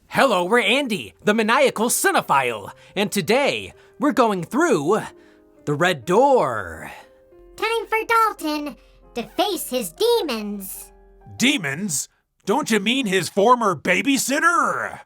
Hello, we're Andy, the Maniacal Cinephile, and today we're going through the Red Door. Time for Dalton to face his demons. Demons? Don't you mean his former babysitter?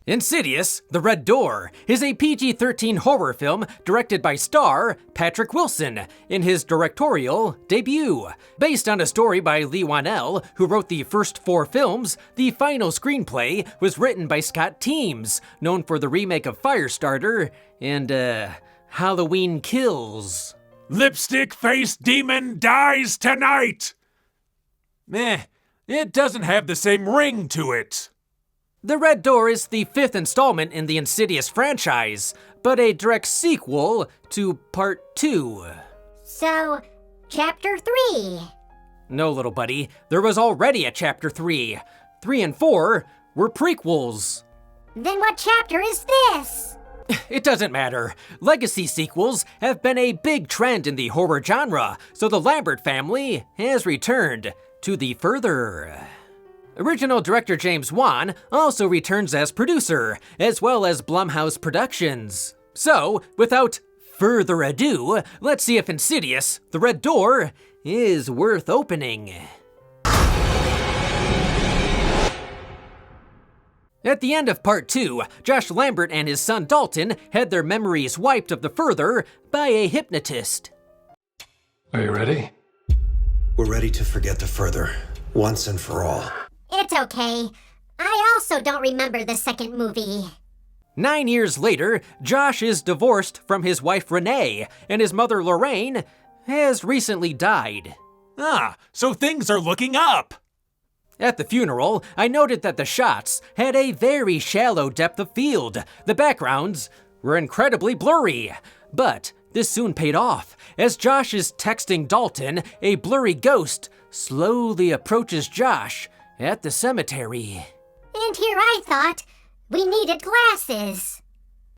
Insidious, The Red Door, is a PG-13 horror film directed by star Patrick Wilson in his directorial debut. Based on a story by Leigh Whannell, who wrote the first 4 films, the final screenplay was written by Teems, known for the remake of Firestarter and, Halloween Kills. Lipstick-faced demon dies tonight! It doesn't have the same ring to it. The Red Door is the 5th installment in the Insidious franchise, but a direct sequel to Part 2. So, Chapter 3. No, little buddy, there was already a Chapter 3. 3 and 4 were prequels. Then what chapter is this? It doesn't matter. Legacy sequels have been a big trend in the horror genre, so the Lambert family has returned to the further. Original director James Wan also returns as producer, as well as Blumhouse Productions. So, without further ado, let's see if Insidious, The Red Door, is worth opening. At the end of Part 2, Josh Lambert and his son Dalton had their memories wiped of the further by a hypnotist. Are you ready? We're ready to forget the further, once and for all. It's okay. I also don't remember the second movie. 9 years later, Josh is divorced from his wife Renee, and his mother Lorraine has recently died. So things are looking up. At the funeral, I noted that the shots had a very shallow depth of field. The backgrounds were incredibly blurry. But this soon paid off. As Josh is texting Dalton, a blurry ghost slowly approaches Josh at the cemetery. And here I thought we needed glasses.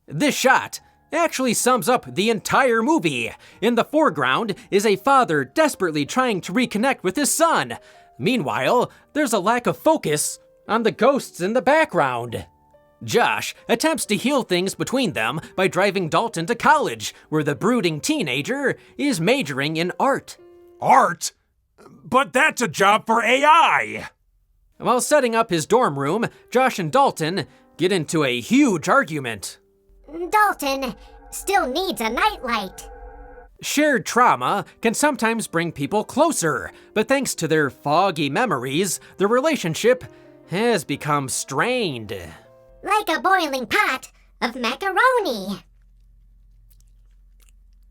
This shot actually sums up the entire movie. In the foreground is a father desperately trying to reconnect with his son. Meanwhile, there's a lack of focus on the ghosts in the background. Josh attempts to heal things between them by driving Dalton to college, where the brooding teenager is majoring in art. Art? But that's a job for AI! While setting up his dorm room, Josh and Dalton get into a huge argument. Dalton still needs a nightlight. Shared trauma can sometimes bring people closer, but thanks to their foggy memories, the relationship has become strained. Like a boiling pot of macaroni.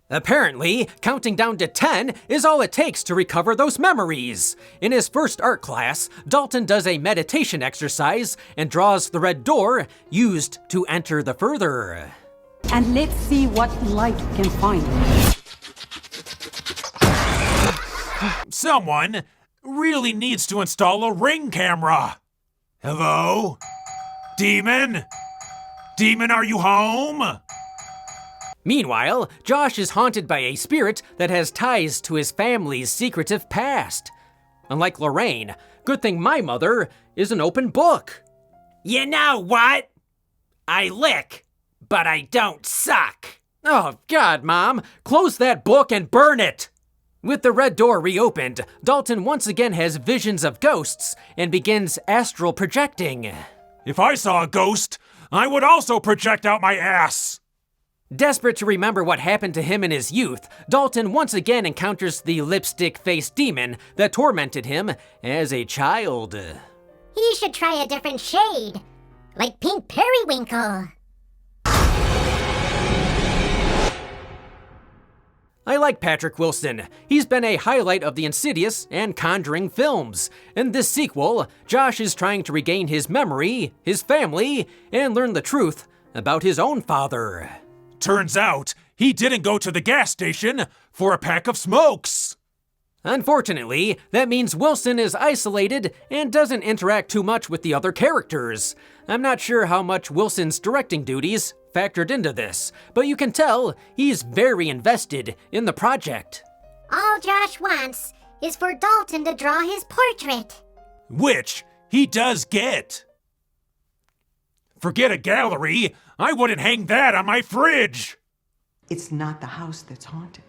Apparently, counting down to 10 is all it takes to recover those memories. In his first art class, Dalton does a meditation exercise and draws the red door used to enter the further. And let's see what light can find. Someone really needs to install a ring camera. Hello? Demon? Demon, are you home? Meanwhile, Josh is haunted by a spirit that has ties to his family's secretive past. Unlike Lorraine, good thing my mother is an open book. You know what? I lick, but I don't suck. Oh, God, Mom, close that book and burn it! With the red door reopened, Dalton once again has visions of ghosts and begins astral projecting. If I saw a ghost, I would also project out my ass. Desperate to remember what happened to him in his youth, Dalton once again encounters the lipstick-faced demon that tormented him as a child. He should try a different shade, like pink periwinkle. I like Patrick Wilson. He's been a highlight of the Insidious and Conjuring films. In this sequel, Josh is trying to regain his memory, his family, and learn the truth about his own father. Turns out, he didn't go to the gas station for a pack of smokes. Unfortunately, that means Wilson is isolated and doesn't interact too much with the other characters. I'm not sure how much Wilson's directing duties factored into this, but you can tell he's very invested in the project. All Josh wants is for Dalton to draw his portrait. Which he does get. Forget a gallery, I wouldn't hang that on my fridge. It's not the house that's haunted.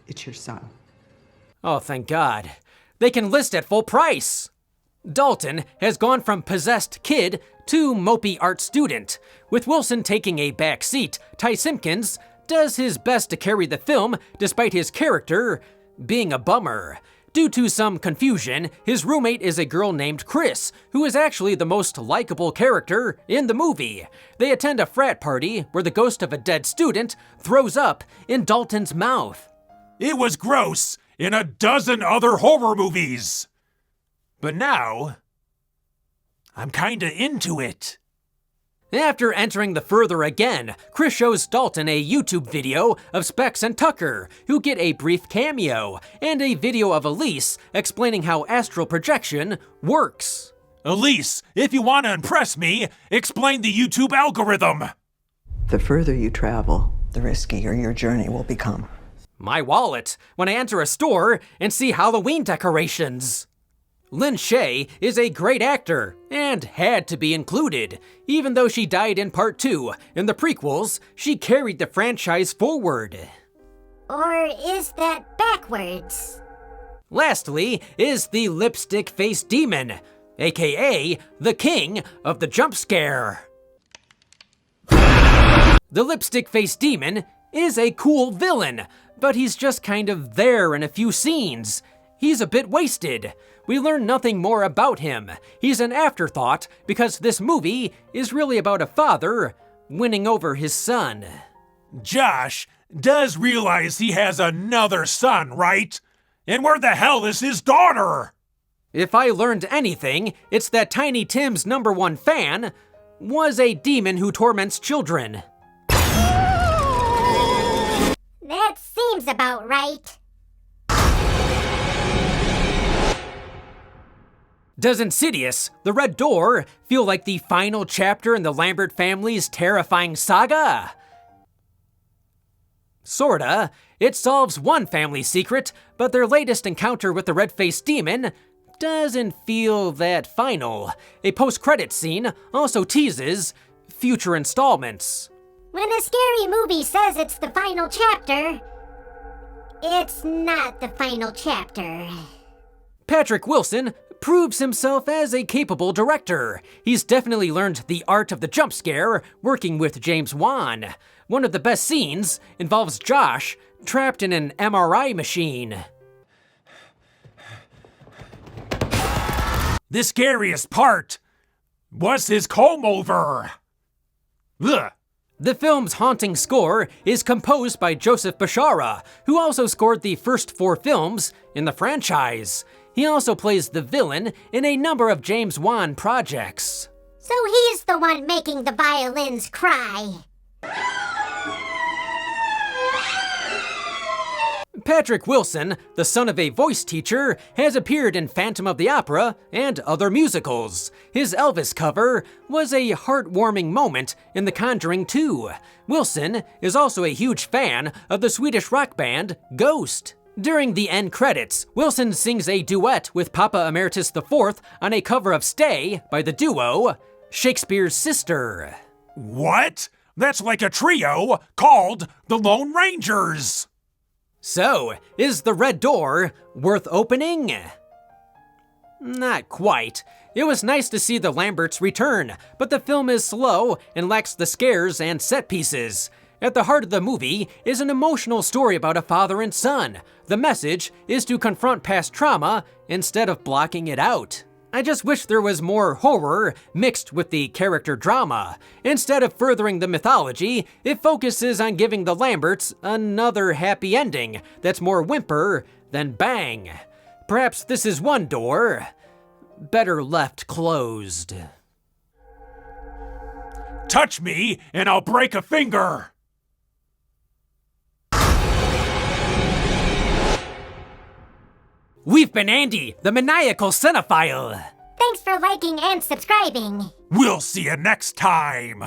It's your son. Oh, thank God. They can list at full price. Dalton has gone from possessed kid to mopey art student. With Wilson taking a back seat, Ty Simpkins does his best to carry the film despite his character being a bummer. Due to some confusion, his roommate is a girl named Chris, who is actually the most likable character in the movie. They attend a frat party where the ghost of a dead student throws up in Dalton's mouth. It was gross in a dozen other horror movies. But now, I'm kinda into it. After entering the further again, Chris shows Dalton a YouTube video of Specs and Tucker, who get a brief cameo, and a video of Elise explaining how astral projection works. Elise, if you want to impress me, explain the YouTube algorithm. The further you travel, the riskier your journey will become. My wallet when I enter a store and see Halloween decorations. Shaye is a great actor and had to be included. Even though she died in part 2, in the prequels, she carried the franchise forward. Or is that backwards? Lastly is the lipstick-faced demon, aka the king of the jump scare. The lipstick-faced demon is a cool villain, but he's just kind of there in a few scenes. He's a bit wasted. We learn nothing more about him. He's an afterthought because this movie is really about a father winning over his son. Josh does realize he has another son, right? And where the hell is his daughter? If I learned anything, it's that Tiny Tim's #1 fan was a demon who torments children. That seems about right. Does Insidious, The Red Door, feel like the final chapter in the Lambert family's terrifying saga? Sorta. It solves one family secret, but their latest encounter with the red-faced demon doesn't feel that final. A post-credit scene also teases future installments. When a scary movie says it's the final chapter, it's not the final chapter. Patrick Wilson proves himself as a capable director. He's definitely learned the art of the jump scare working with James Wan. One of the best scenes involves Josh trapped in an MRI machine. The scariest part was his comb-over. Ugh. The film's haunting score is composed by Joseph Bashara, who also scored the first 4 films in the franchise. He also plays the villain in a number of James Wan projects. So he's the one making the violins cry. Patrick Wilson, the son of a voice teacher, has appeared in Phantom of the Opera and other musicals. His Elvis cover was a heartwarming moment in The Conjuring 2. Wilson is also a huge fan of the Swedish rock band Ghost. During the end credits, Wilson sings a duet with Papa Emeritus IV on a cover of Stay by the duo Shakespeare's Sister. What? That's like a trio called the Lone Rangers. So, is The Red Door worth opening? Not quite. It was nice to see the Lamberts return, but the film is slow and lacks the scares and set pieces. At the heart of the movie is an emotional story about a father and son. The message is to confront past trauma instead of blocking it out. I just wish there was more horror mixed with the character drama. Instead of furthering the mythology, it focuses on giving the Lamberts another happy ending that's more whimper than bang. Perhaps this is one door better left closed. Touch me and I'll break a finger. We've been Andy, the Maniacal Cinephile. Thanks for liking and subscribing. We'll see you next time.